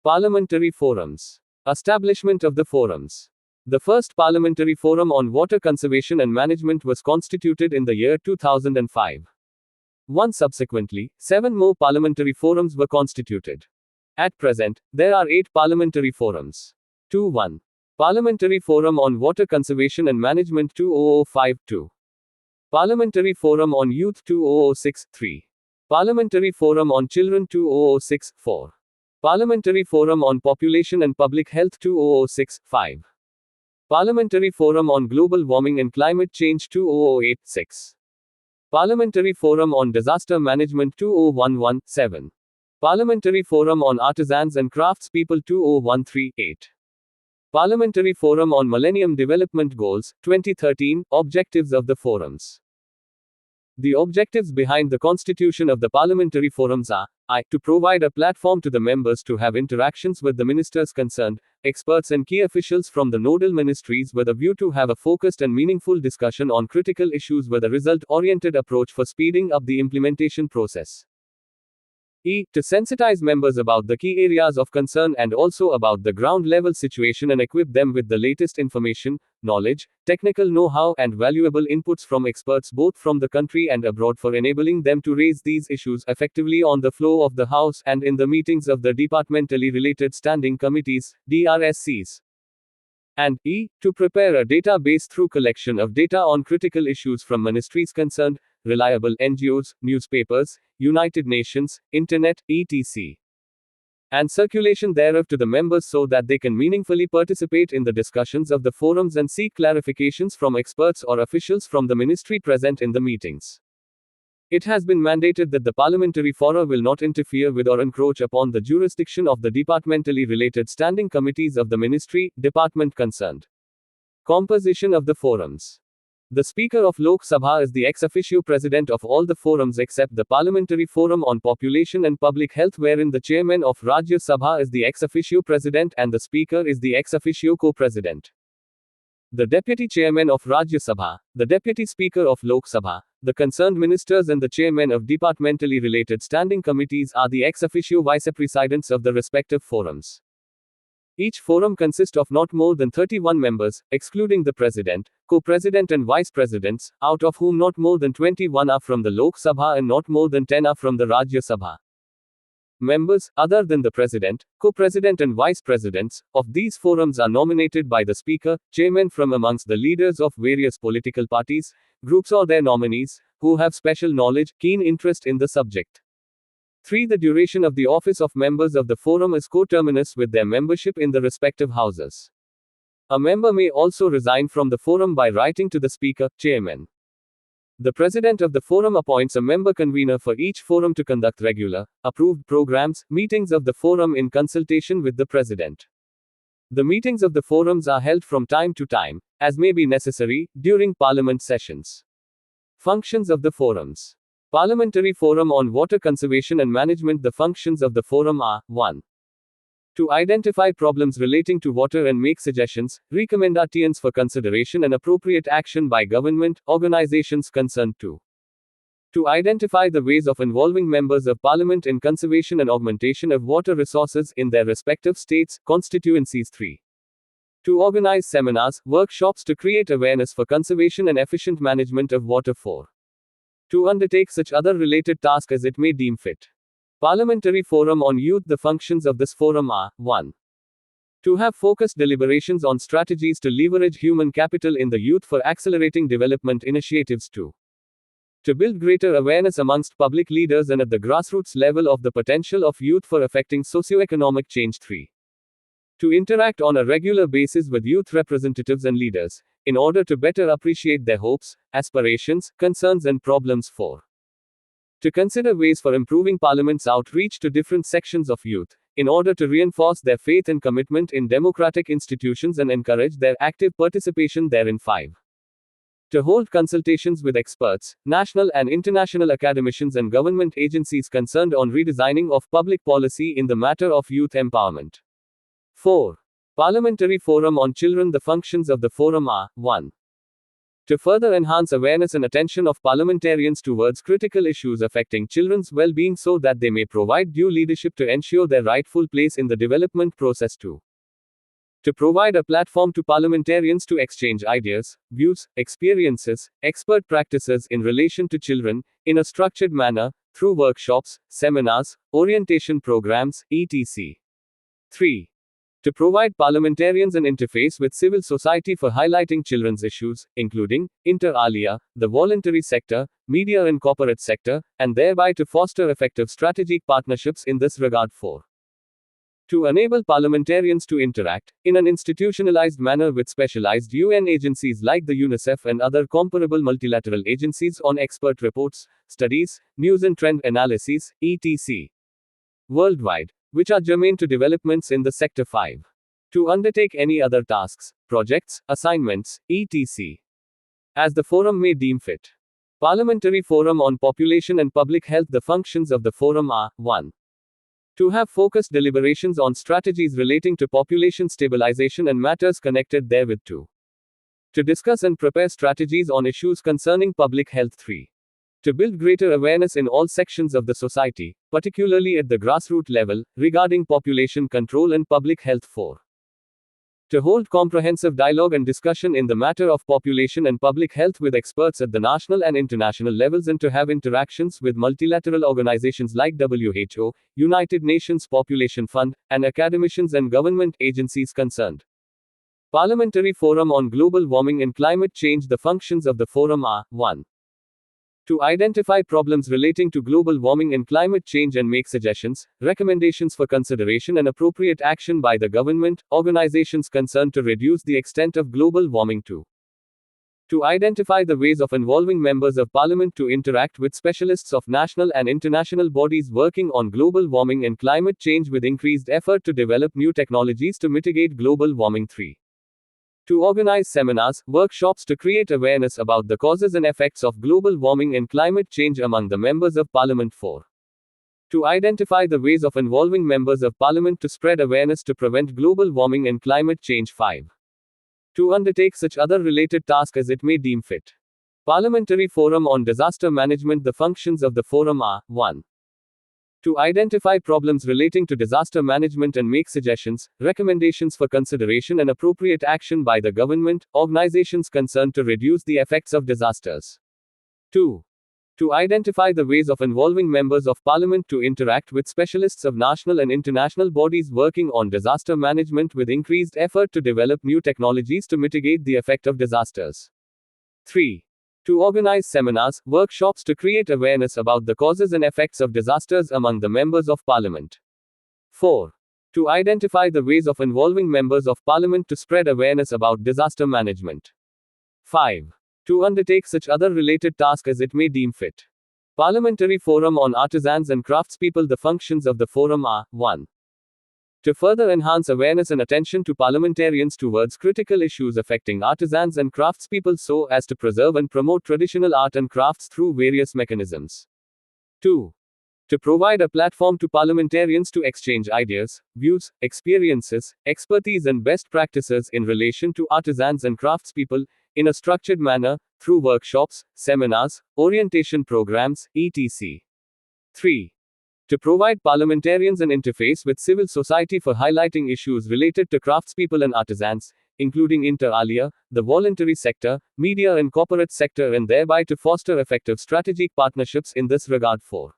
Parliamentary Forums. Establishment of the forums. The first Parliamentary Forum on Water Conservation and Management was constituted in the year 2005. Subsequently, 7 more parliamentary forums were constituted. At present, there are 8 parliamentary forums. 2-1. Parliamentary Forum on Water Conservation and Management 2005-2. Parliamentary Forum on Youth 2006-3. Parliamentary Forum on Children 2006-4. Parliamentary Forum on Population and Public Health 2006-5. Parliamentary Forum on Global Warming and Climate Change 2008-6. Parliamentary Forum on Disaster Management 2011-7. Parliamentary Forum on Artisans and Craftspeople 2013-8. Parliamentary Forum on Millennium Development Goals 2013. Objectives of the forums. The objectives behind the constitution of the parliamentary forums are: to provide a platform to the members to have interactions with the ministers concerned, experts and key officials from the nodal ministries with a view to have a focused and meaningful discussion on critical issues with a result-oriented approach for speeding up the implementation process. To sensitize members about the key areas of concern and also about the ground-level situation and equip them with the latest information, knowledge, technical know-how and valuable inputs from experts both from the country and abroad for enabling them to raise these issues effectively on the floor of the House and in the meetings of the departmentally related standing committees, DRSCs. And to prepare a database through collection of data on critical issues from ministries concerned, reliable NGOs, newspapers, United Nations, Internet, etc. and circulation thereof to the members so that they can meaningfully participate in the discussions of the forums and seek clarifications from experts or officials from the ministry present in the meetings. It has been mandated that the parliamentary fora will not interfere with or encroach upon the jurisdiction of the departmentally related standing committees of the ministry, department concerned. Composition of the forums. The Speaker of Lok Sabha is the ex officio president of all the forums except the Parliamentary Forum on Population and Public Health, wherein the chairman of Rajya Sabha is the ex officio president and the Speaker is the ex officio co-president. The Deputy Chairman of Rajya Sabha, the Deputy Speaker of Lok Sabha, the concerned ministers and the chairmen of departmentally related standing committees are the ex officio vice-presidents of the respective forums. Each forum consists of not more than 31 members, excluding the president, co-president and vice-presidents, out of whom not more than 21 are from the Lok Sabha and not more than 10 are from the Rajya Sabha. Members, other than the president, co-president and vice-presidents, of these forums are nominated by the speaker, chairman from amongst the leaders of various political parties, groups or their nominees, who have special knowledge, keen interest in the subject. 3. The duration of the office of members of the forum is coterminous with their membership in the respective houses. A member may also resign from the forum by writing to the speaker, chairman. The president of the forum appoints a member convener for each forum to conduct regular, approved programs, meetings of the forum in consultation with the president. The meetings of the forums are held from time to time, as may be necessary, during parliament sessions. Functions of the forums. Parliamentary Forum on Water Conservation and Management. The functions of the forum are: 1. To identify problems relating to water and make suggestions, recommendations for consideration and appropriate action by government, organizations concerned. 2. To identify the ways of involving members of parliament in conservation and augmentation of water resources in their respective states, constituencies. 3. To organize seminars, workshops to create awareness for conservation and efficient management of water. 4. To undertake such other related tasks as it may deem fit. Parliamentary Forum on Youth. The functions of this forum are: 1. To have focused deliberations on strategies to leverage human capital in the youth for accelerating development initiatives. 2. To build greater awareness amongst public leaders and at the grassroots level of the potential of youth for affecting socio-economic change. 3. To interact on a regular basis with youth representatives and leaders, in order to better appreciate their hopes, aspirations, concerns and problems. 4. To consider ways for improving Parliament's outreach to different sections of youth, in order to reinforce their faith and commitment in democratic institutions and encourage their active participation therein. 5. To hold consultations with experts, national and international academicians and government agencies concerned on redesigning of public policy in the matter of youth empowerment. 4. Parliamentary Forum on Children. The functions of the forum are: 1. To further enhance awareness and attention of parliamentarians towards critical issues affecting children's well-being so that they may provide due leadership to ensure their rightful place in the development process too. To provide a platform to parliamentarians to exchange ideas, views, experiences, expert practices in relation to children, in a structured manner, through workshops, seminars, orientation programs, etc. 3. To provide parliamentarians an interface with civil society for highlighting children's issues, including, inter alia, the voluntary sector, media and corporate sector, and thereby to foster effective strategic partnerships in this regard. 4. To enable parliamentarians to interact, in an institutionalized manner with specialized UN agencies like the UNICEF and other comparable multilateral agencies on expert reports, studies, news and trend analyses, etc. worldwide, which are germane to developments in the sector. 5. To undertake any other tasks, projects, assignments, etc. as the forum may deem fit. Parliamentary Forum on Population and Public Health. The functions of the forum are 1. To have focused deliberations on strategies relating to population stabilization and matters connected therewith. 2. To discuss and prepare strategies on issues concerning public health. 3. To build greater awareness in all sections of the society, particularly at the grassroots level, regarding population control and public health. 4. To hold comprehensive dialogue and discussion in the matter of population and public health with experts at the national and international levels and to have interactions with multilateral organizations like WHO, United Nations Population Fund, and academicians and government agencies concerned. Parliamentary Forum on Global Warming and Climate Change. The functions of the forum are 1. To identify problems relating to global warming and climate change and make suggestions, recommendations for consideration and appropriate action by the government, organizations concerned to reduce the extent of global warming. 2. To identify the ways of involving members of parliament to interact with specialists of national and international bodies working on global warming and climate change with increased effort to develop new technologies to mitigate global warming. 3. To organize seminars, workshops to create awareness about the causes and effects of global warming and climate change among the members of parliament. 4. To identify the ways of involving members of parliament to spread awareness to prevent global warming and climate change. 5. To undertake such other related tasks as it may deem fit. Parliamentary Forum on Disaster Management. The functions of the forum are 1. To identify problems relating to disaster management and make suggestions, recommendations for consideration and appropriate action by the government, organizations concerned to reduce the effects of disasters. 2. To identify the ways of involving members of parliament to interact with specialists of national and international bodies working on disaster management with increased effort to develop new technologies to mitigate the effect of disasters. 3. To organize seminars, workshops to create awareness about the causes and effects of disasters among the members of parliament. 4. To identify the ways of involving members of parliament to spread awareness about disaster management. 5. To undertake such other related tasks as it may deem fit. Parliamentary Forum on Artisans and Craftspeople. The functions of the forum are 1. To further enhance awareness and attention to parliamentarians towards critical issues affecting artisans and craftspeople so as to preserve and promote traditional art and crafts through various mechanisms. 2. To provide a platform to parliamentarians to exchange ideas, views, experiences, expertise and best practices in relation to artisans and craftspeople, in a structured manner, through workshops, seminars, orientation programs, etc. 3. To provide parliamentarians an interface with civil society for highlighting issues related to craftspeople and artisans, including inter alia, the voluntary sector, media and corporate sector and thereby to foster effective strategic partnerships in this regard. 4.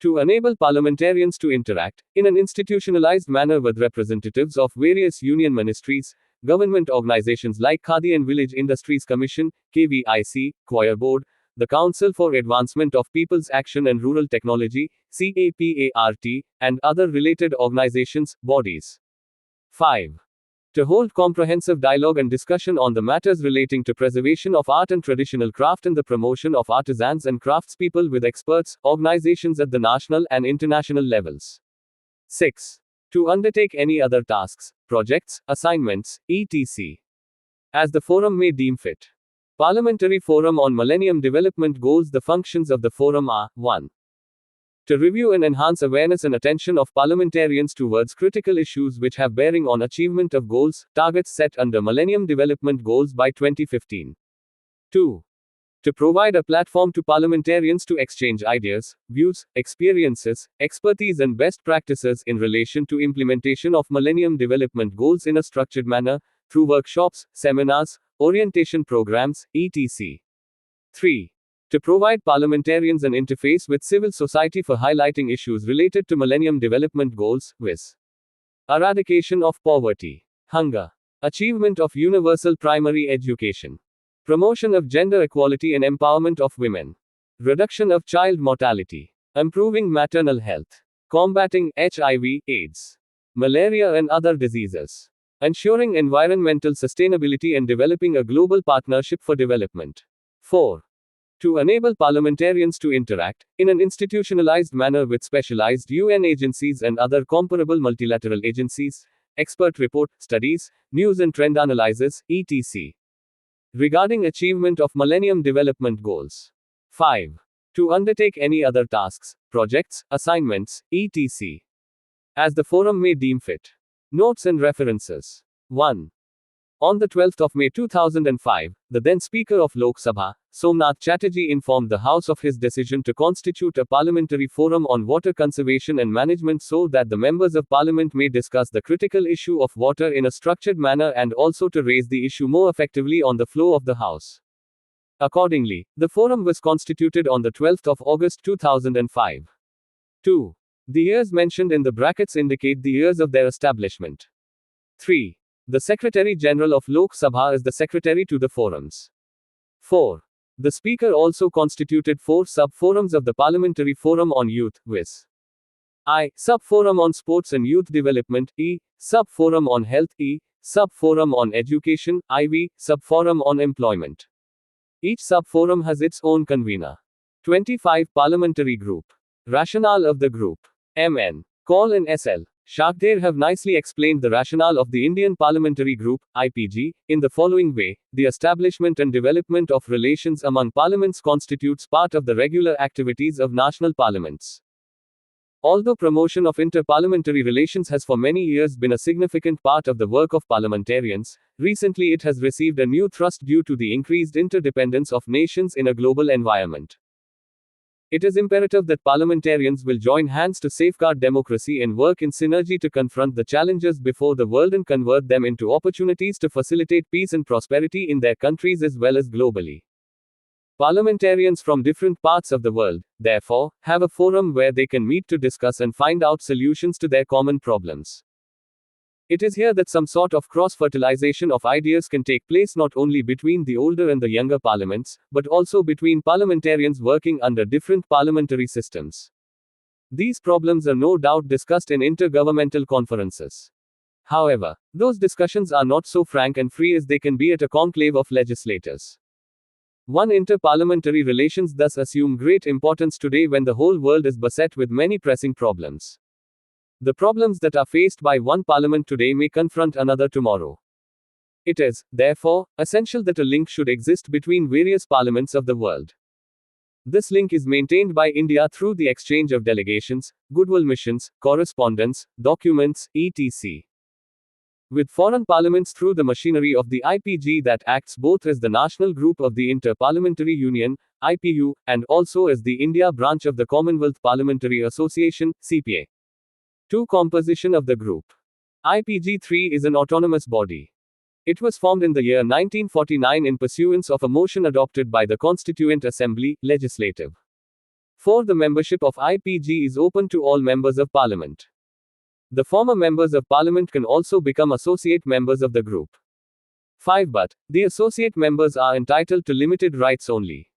To enable parliamentarians to interact, in an institutionalized manner with representatives of various union ministries, government organizations like Khadi and Village Industries Commission, KVIC, Choir Board, the Council for Advancement of People's Action and Rural Technology, CAPART, and other related organizations, bodies. 5. To hold comprehensive dialogue and discussion on the matters relating to preservation of art and traditional craft and the promotion of artisans and craftspeople with experts, organizations at the national and international levels. 6. To undertake any other tasks, projects, assignments, etc. as the forum may deem fit. Parliamentary Forum on Millennium Development Goals. The functions of the forum are 1. To review and enhance awareness and attention of parliamentarians towards critical issues which have bearing on achievement of goals, targets set under Millennium Development Goals by 2015. 2. To provide a platform to parliamentarians to exchange ideas, views, experiences, expertise, and best practices in relation to implementation of Millennium Development Goals in a structured manner, through workshops, seminars, orientation programs, etc. 3. To provide parliamentarians an interface with civil society for highlighting issues related to Millennium Development Goals, viz. Eradication of poverty, hunger, achievement of universal primary education, promotion of gender equality and empowerment of women, reduction of child mortality, improving maternal health, combating HIV/AIDS, malaria and other diseases, ensuring environmental sustainability and developing a global partnership for development. 4. To enable parliamentarians to interact, in an institutionalized manner with specialized UN agencies and other comparable multilateral agencies, expert report, studies, news and trend analysis, etc. regarding achievement of Millennium Development Goals. 5. To undertake any other tasks, projects, assignments, etc. as the forum may deem fit. Notes and references. 1. On the 12th of May 2005, the then Speaker of Lok Sabha, Somnath Chatterjee, informed the House of his decision to constitute a parliamentary forum on water conservation and management so that the members of parliament may discuss the critical issue of water in a structured manner and also to raise the issue more effectively on the floor of the House. Accordingly, the forum was constituted on the 12th of August 2005. 2. The years mentioned in the brackets indicate the years of their establishment. 3. The Secretary General of Lok Sabha is the secretary to the forums. 4. The Speaker also constituted 4 sub-forums of the Parliamentary Forum on Youth, viz. I. Sub-forum on Sports and Youth Development, E. Sub-forum on Health, E. Sub-forum on Education, IV. Sub-forum on Employment. Each sub-forum has its own convener. 25. Parliamentary Group. Rationale of the group. MN. Call and SL. Shakdher have nicely explained the rationale of the Indian Parliamentary Group, IPG, in the following way: the establishment and development of relations among parliaments constitutes part of the regular activities of national parliaments. Although promotion of inter-parliamentary relations has for many years been a significant part of the work of parliamentarians, recently it has received a new thrust due to the increased interdependence of nations in a global environment. It is imperative that parliamentarians will join hands to safeguard democracy and work in synergy to confront the challenges before the world and convert them into opportunities to facilitate peace and prosperity in their countries as well as globally. Parliamentarians from different parts of the world, therefore, have a forum where they can meet to discuss and find out solutions to their common problems. It is here that some sort of cross-fertilization of ideas can take place not only between the older and the younger parliaments, but also between parliamentarians working under different parliamentary systems. These problems are no doubt discussed in intergovernmental conferences. However, those discussions are not so frank and free as they can be at a conclave of legislators. Inter-parliamentary relations thus assume great importance today when the whole world is beset with many pressing problems. The problems that are faced by one parliament today may confront another tomorrow. It is, therefore, essential that a link should exist between various parliaments of the world. This link is maintained by India through the exchange of delegations, goodwill missions, correspondence, documents, etc. with foreign parliaments through the machinery of the IPG that acts both as the national group of the Inter-Parliamentary Union, IPU, and also as the India branch of the Commonwealth Parliamentary Association, CPA. 2. Composition of the group. IPG-3 is an autonomous body. It was formed in the year 1949 in pursuance of a motion adopted by the Constituent Assembly, Legislative. 4. The membership of IPG is open to all members of Parliament. The former members of Parliament can also become associate members of the group. 5. But the associate members are entitled to limited rights only.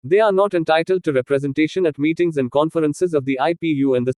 They are not entitled to representation at meetings and conferences of the IPU and the